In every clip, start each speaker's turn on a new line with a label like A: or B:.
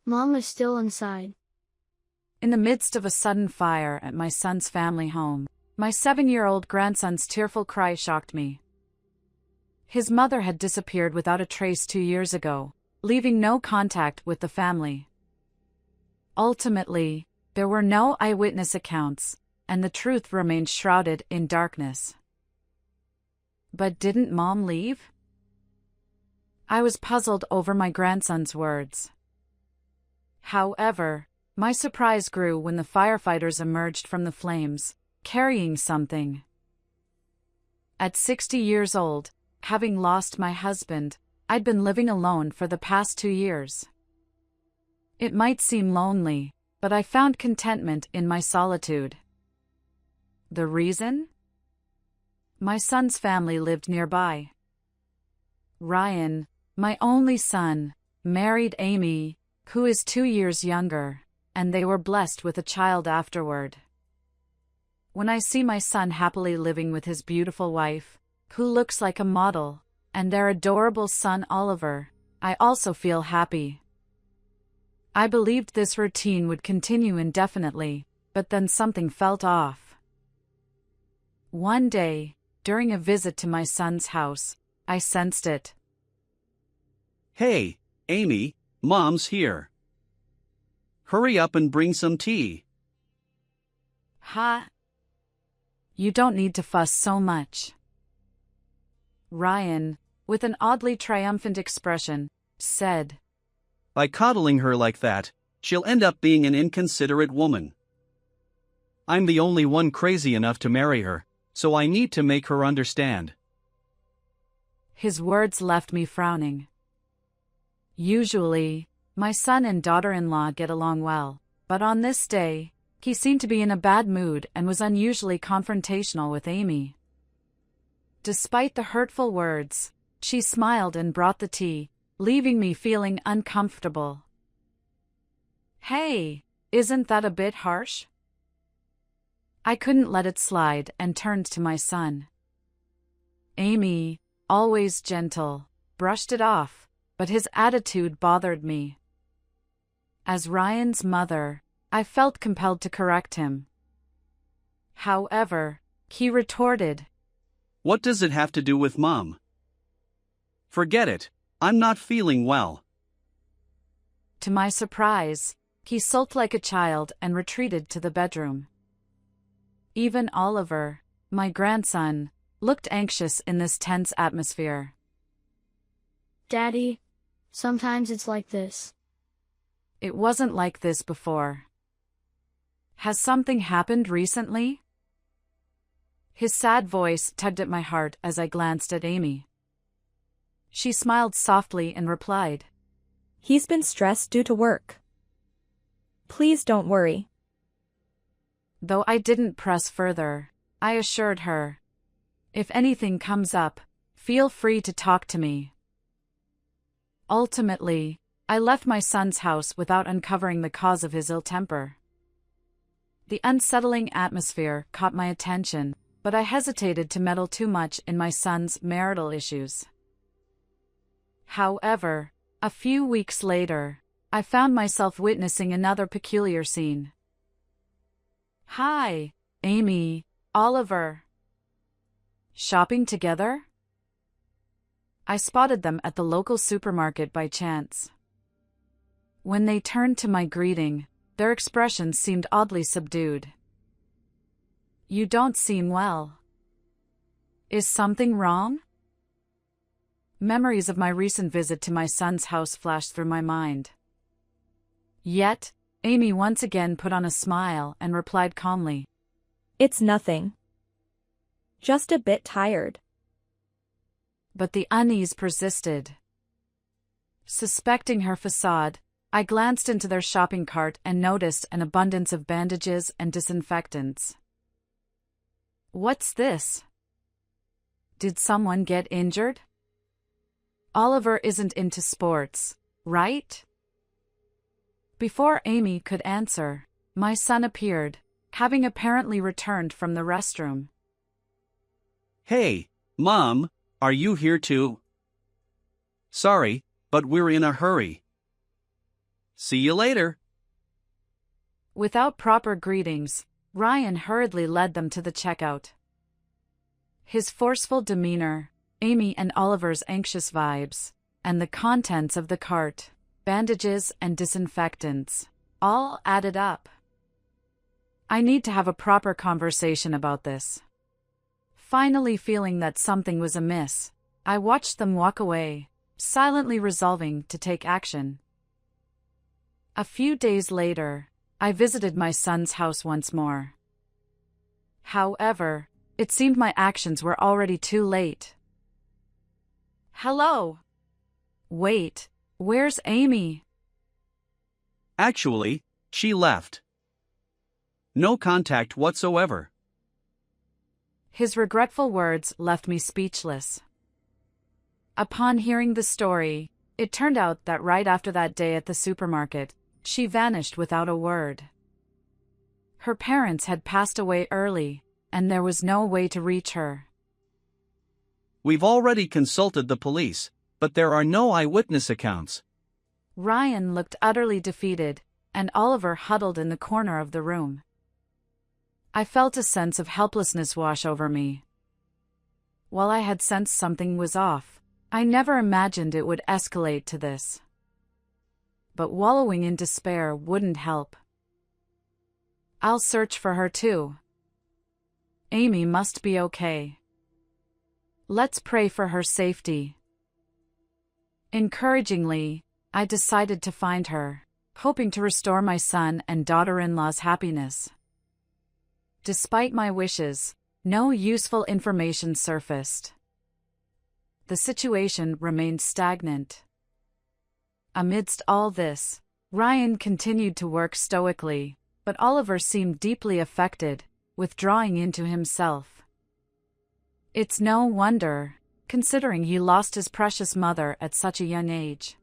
A: Mom is still inside.
B: In the midst of a sudden fire at my son's family home, my 7-year-old grandson's tearful cry shocked me. His mother had disappeared without a trace 2 years ago, leaving no contact with the family. Ultimately, there were no eyewitness accounts, and the truth remained shrouded in darkness. But didn't Mom leave? I was puzzled over my grandson's words. However, my surprise grew when the firefighters emerged from the flames, carrying something. At 60 years old, having lost my husband, I'd been living alone for the past 2 years. It might seem lonely, but I found contentment in my solitude. The reason? My son's family lived nearby. Ryan, my only son, married Amy, who is 2 years younger, and they were blessed with a child afterward. When I see my son happily living with his beautiful wife, who looks like a model, and their adorable son Oliver, I also feel happy. I believed this routine would continue indefinitely, but then something felt off. One day, during a visit to my son's house, I sensed it.
C: Hey, Amy, Mom's here. Hurry up and bring some tea.
B: Huh? You don't need to fuss so much. Ryan, with an oddly triumphant expression, said.
C: By coddling her like that, she'll end up being an inconsiderate woman. I'm the only one crazy enough to marry her, so I need to make her understand.
B: His words left me frowning. Usually, my son and daughter-in-law get along well, but on this day, he seemed to be in a bad mood and was unusually confrontational with Amy. Despite the hurtful words, she smiled and brought the tea, leaving me feeling uncomfortable. Hey, isn't that a bit harsh? I couldn't let it slide and turned to my son. Amy, always gentle, brushed it off, but his attitude bothered me. As Ryan's mother, I felt compelled to correct him. However, he retorted,
C: What does it have to do with Mom? Forget it, I'm not feeling well.
B: To my surprise, he sulked like a child and retreated to the bedroom. Even Oliver, my grandson, looked anxious in this tense atmosphere.
A: Daddy, sometimes it's like this.
B: It wasn't like this before. Has something happened recently? His sad voice tugged at my heart as I glanced at Amy. She smiled softly and replied,
D: He's been stressed due to work. Please don't worry.
B: Though I didn't press further, I assured her, if anything comes up, feel free to talk to me. Ultimately, I left my son's house without uncovering the cause of his ill temper. The unsettling atmosphere caught my attention, but I hesitated to meddle too much in my son's marital issues. However, a few weeks later, I found myself witnessing another peculiar scene. Hi, Amy, Oliver. Shopping together? I spotted them at the local supermarket by chance. When they turned to my greeting, their expressions seemed oddly subdued. You don't seem well. Is something wrong? Memories of my recent visit to my son's house flashed through my mind. Yet, Amy once again put on a smile and replied calmly,
D: It's nothing. Just a bit tired.
B: But the unease persisted. Suspecting her facade, I glanced into their shopping cart and noticed an abundance of bandages and disinfectants. What's this? Did someone get injured? Oliver isn't into sports, right? Before Amy could answer, my son appeared, having apparently returned from the restroom.
C: Hey, Mom, are you here too? Sorry, but we're in a hurry. See you later.
B: Without proper greetings, Ryan hurriedly led them to the checkout. His forceful demeanor, Amy and Oliver's anxious vibes, and the contents of the cart, bandages and disinfectants, all added up. I need to have a proper conversation about this. Finally feeling that something was amiss, I watched them walk away, silently resolving to take action. A few days later, I visited my son's house once more. However, it seemed my actions were already too late. Hello. Wait, where's Amy?
C: Actually, she left. No contact whatsoever.
B: His regretful words left me speechless. Upon hearing the story, it turned out that right after that day at the supermarket, she vanished without a word. Her parents had passed away early, and there was no way to reach her.
C: We've already consulted the police, but there are no eyewitness accounts.
B: Ryan looked utterly defeated, and Oliver huddled in the corner of the room. I felt a sense of helplessness wash over me. While I had sensed something was off, I never imagined it would escalate to this. But wallowing in despair wouldn't help. I'll search for her too. Amy must be okay. Let's pray for her safety. Encouragingly, I decided to find her, hoping to restore my son and daughter-in-law's happiness. Despite my wishes, no useful information surfaced. The situation remained stagnant. Amidst all this, Ryan continued to work stoically, but Oliver seemed deeply affected, withdrawing into himself. It's no wonder, considering he lost his precious mother at such a young age.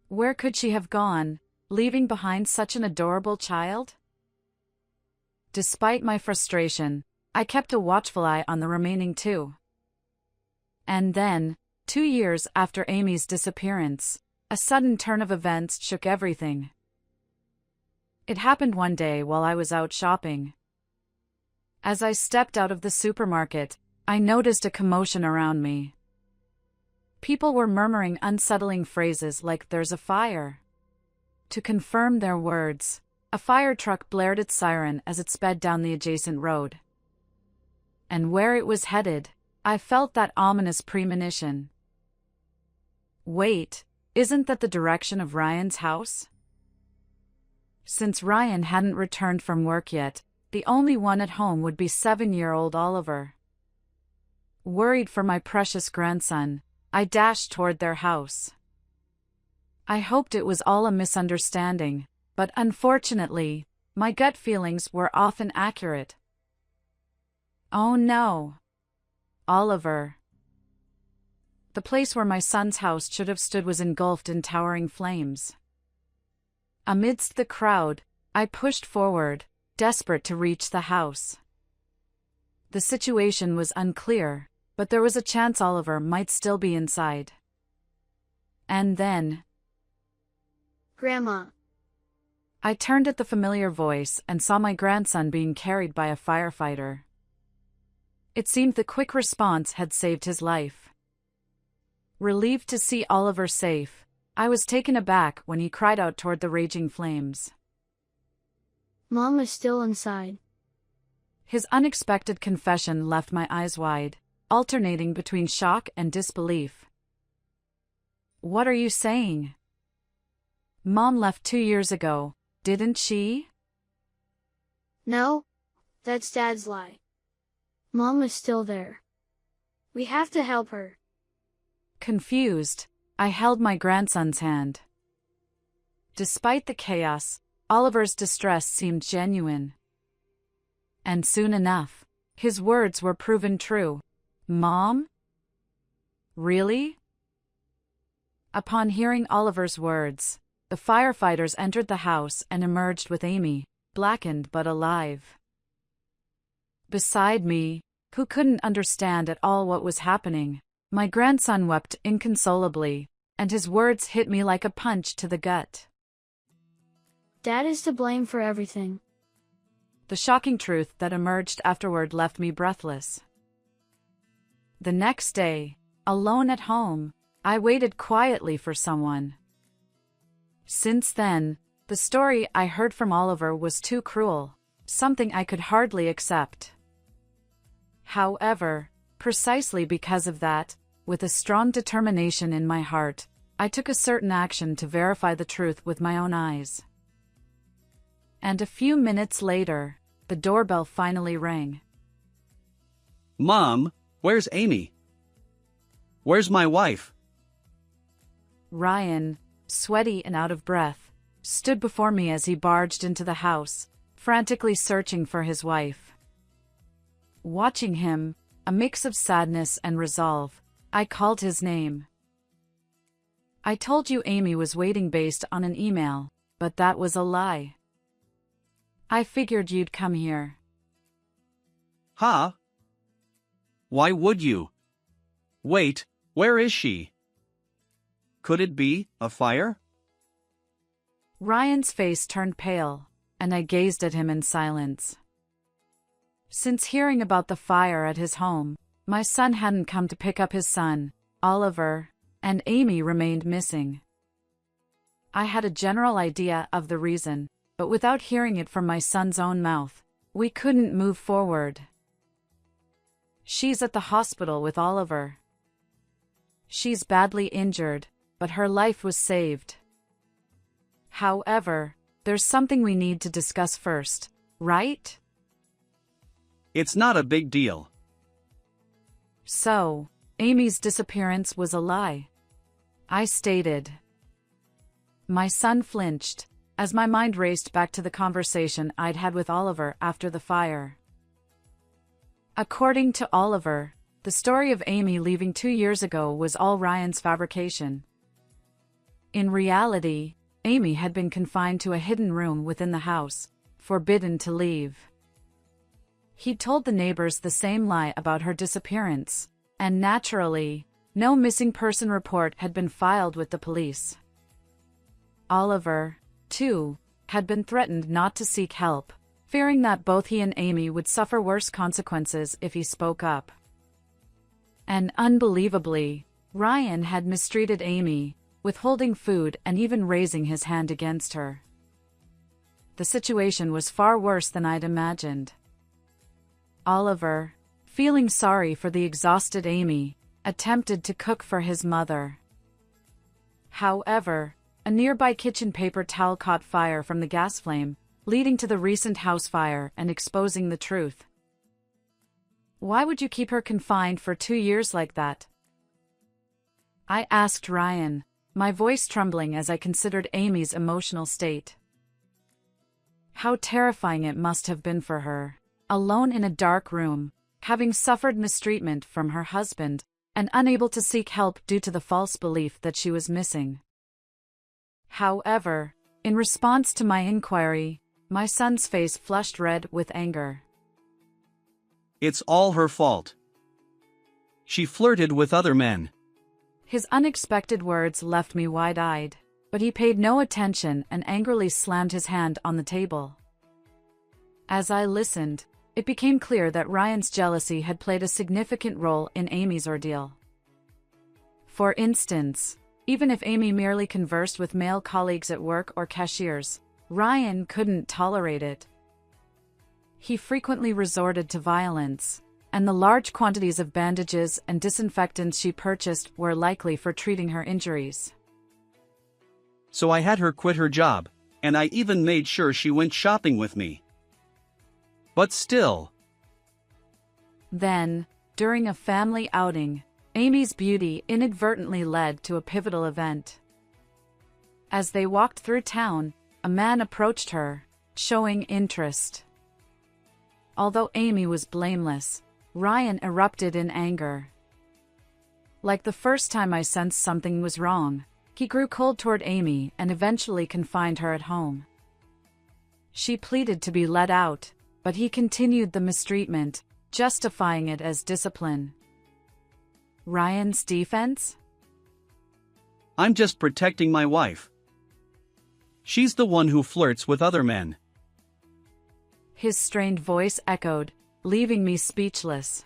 B: Where could she have gone, leaving behind such an adorable child? Despite my frustration, I kept a watchful eye on the remaining two. And then, 2 years after Amy's disappearance, a sudden turn of events shook everything. It happened one day while I was out shopping. As I stepped out of the supermarket, I noticed a commotion around me. People were murmuring unsettling phrases like "there's a fire." To confirm their words, a fire truck blared its siren as it sped down the adjacent road. And where it was headed, I felt that ominous premonition. Wait, isn't that the direction of Ryan's house? Since Ryan hadn't returned from work yet, the only one at home would be 7-year-old Oliver. Worried for my precious grandson, I dashed toward their house. I hoped it was all a misunderstanding, but unfortunately, my gut feelings were often accurate. Oh no. Oliver. The place where my son's house should have stood was engulfed in towering flames. Amidst the crowd, I pushed forward, desperate to reach the house. The situation was unclear, but there was a chance Oliver might still be inside. And then,
A: Grandma.
B: I turned at the familiar voice and saw my grandson being carried by a firefighter. It seemed the quick response had saved his life. Relieved to see Oliver safe, I was taken aback when he cried out toward the raging flames.
A: Mom is still inside.
B: His unexpected confession left my eyes wide, alternating between shock and disbelief. What are you saying? Mom left 2 years ago, didn't she?
A: No, that's Dad's lie. Mom is still there. We have to help her.
B: Confused, I held my grandson's hand. Despite the chaos, Oliver's distress seemed genuine. And soon enough, his words were proven true. Mom? Really? Upon hearing Oliver's words, the firefighters entered the house and emerged with Amy, blackened but alive. Beside me, who couldn't understand at all what was happening, my grandson wept inconsolably, and his words hit me like a punch to the gut.
A: Dad is to blame for everything.
B: The shocking truth that emerged afterward left me breathless. The next day, alone at home, I waited quietly for someone. Since then, the story I heard from Oliver was too cruel, something I could hardly accept. However, precisely because of that, with a strong determination in my heart, I took a certain action to verify the truth with my own eyes. And a few minutes later, the doorbell finally rang.
C: Mom, where's Amy? Where's my wife?
B: Ryan, sweaty and out of breath, stood before me as he barged into the house, frantically searching for his wife. Watching him, a mix of sadness and resolve, I called his name. I told you Amy was waiting based on an email, but that was a lie. I figured you'd come here.
C: Huh? Why would you? Wait, where is she? Could it be a fire?
B: Ryan's face turned pale, and I gazed at him in silence. Since hearing about the fire at his home, my son hadn't come to pick up his son, Oliver, and Amy remained missing. I had a general idea of the reason, but without hearing it from my son's own mouth, we couldn't move forward. She's at the hospital with Oliver. She's badly injured, but her life was saved. However, there's something we need to discuss first, right?
C: It's not a big deal.
B: So, Amy's disappearance was a lie, I stated. My son flinched, as my mind raced back to the conversation I'd had with Oliver after the fire. According to Oliver, the story of Amy leaving 2 years ago was all Ryan's fabrication. In reality, Amy had been confined to a hidden room within the house, forbidden to leave. He told the neighbors the same lie about her disappearance, and naturally, no missing person report had been filed with the police. Oliver, too, had been threatened not to seek help, fearing that both he and Amy would suffer worse consequences if he spoke up. And unbelievably, Ryan had mistreated Amy, withholding food and even raising his hand against her. The situation was far worse than I'd imagined. Oliver, feeling sorry for the exhausted Amy, attempted to cook for his mother. However, a nearby kitchen paper towel caught fire from the gas flame, leading to the recent house fire and exposing the truth. Why would you keep her confined for 2 years like that? I asked Ryan, my voice trembling as I considered Amy's emotional state. How terrifying it must have been for her, alone in a dark room, having suffered mistreatment from her husband, and unable to seek help due to the false belief that she was missing. However, in response to my inquiry, my son's face flushed red with anger.
C: It's all her fault. She flirted with other men.
B: His unexpected words left me wide-eyed, but he paid no attention and angrily slammed his hand on the table. As I listened, it became clear that Ryan's jealousy had played a significant role in Amy's ordeal. For instance, even if Amy merely conversed with male colleagues at work or cashiers, Ryan couldn't tolerate it. He frequently resorted to violence, and the large quantities of bandages and disinfectants she purchased were likely for treating her injuries.
C: So I had her quit her job, and I even made sure she went shopping with me. But still.
B: Then, during a family outing, Amy's beauty inadvertently led to a pivotal event. As they walked through town, a man approached her, showing interest. Although Amy was blameless, Ryan erupted in anger. Like the first time I sensed something was wrong, he grew cold toward Amy and eventually confined her at home. She pleaded to be let out, but he continued the mistreatment, justifying it as discipline. Ryan's defense?
C: I'm just protecting my wife. She's the one who flirts with other men.
B: His strained voice echoed, leaving me speechless.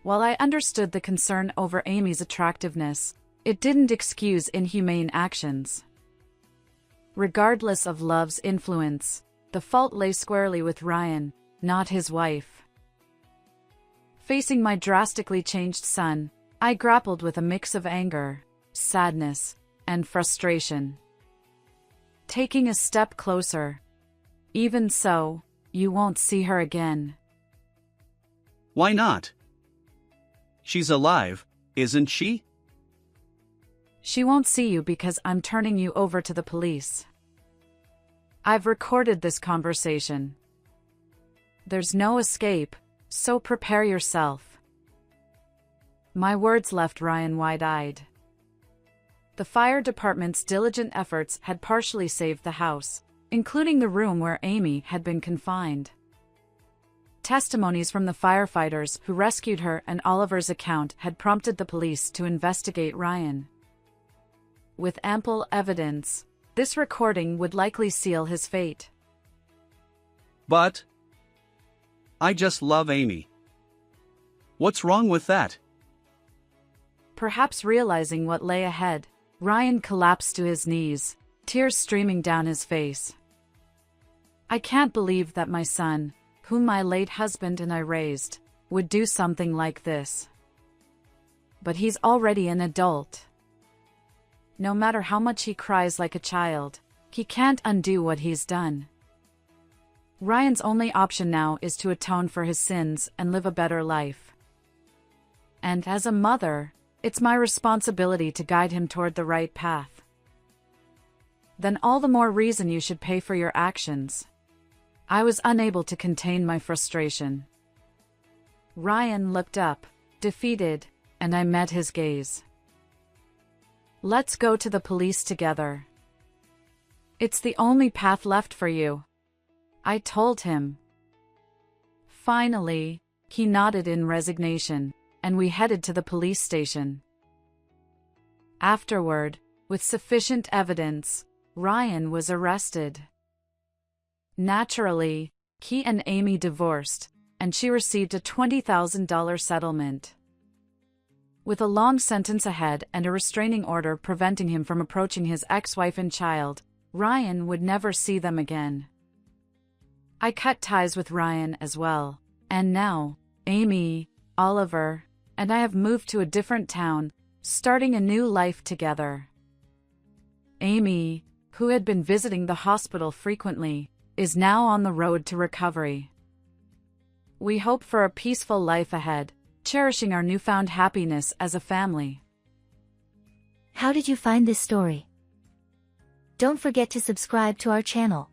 B: While I understood the concern over Amy's attractiveness, it didn't excuse inhumane actions. Regardless of love's influence, the fault lay squarely with Ryan, not his wife. Facing my drastically changed son, I grappled with a mix of anger, sadness, and frustration. Taking a step closer. Even so, you won't see her again.
C: Why not? She's alive, isn't she?
B: She won't see you because I'm turning you over to the police. I've recorded this conversation. There's no escape, so prepare yourself. My words left Ryan wide-eyed. The fire department's diligent efforts had partially saved the house, including the room where Amy had been confined. Testimonies from the firefighters who rescued her and Oliver's account had prompted the police to investigate Ryan. With ample evidence, this recording would likely seal his fate.
C: But I just love Amy. What's wrong with that?
B: Perhaps realizing what lay ahead, Ryan collapsed to his knees, tears streaming down his face. I can't believe that my son, whom my late husband and I raised, would do something like this. But he's already an adult. No matter how much he cries like a child, he can't undo what he's done. Ryan's only option now is to atone for his sins and live a better life. And as a mother, it's my responsibility to guide him toward the right path. Then all the more reason you should pay for your actions. I was unable to contain my frustration. Ryan looked up, defeated, and I met his gaze. Let's go to the police together. It's the only path left for you, I told him. Finally, he nodded in resignation, and we headed to the police station. Afterward, with sufficient evidence, Ryan was arrested. Naturally, he and Amy divorced, and she received a $20,000 settlement. With a long sentence ahead and a restraining order preventing him from approaching his ex-wife and child, Ryan would never see them again. I cut ties with Ryan as well, and now, Amy, Oliver, and I have moved to a different town, starting a new life together. Amy, who had been visiting the hospital frequently, is now on the road to recovery. We hope for a peaceful life ahead, cherishing our newfound happiness as a family.
E: How did you find this story? Don't forget to subscribe to our channel.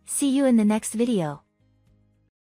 E: See you in the next video.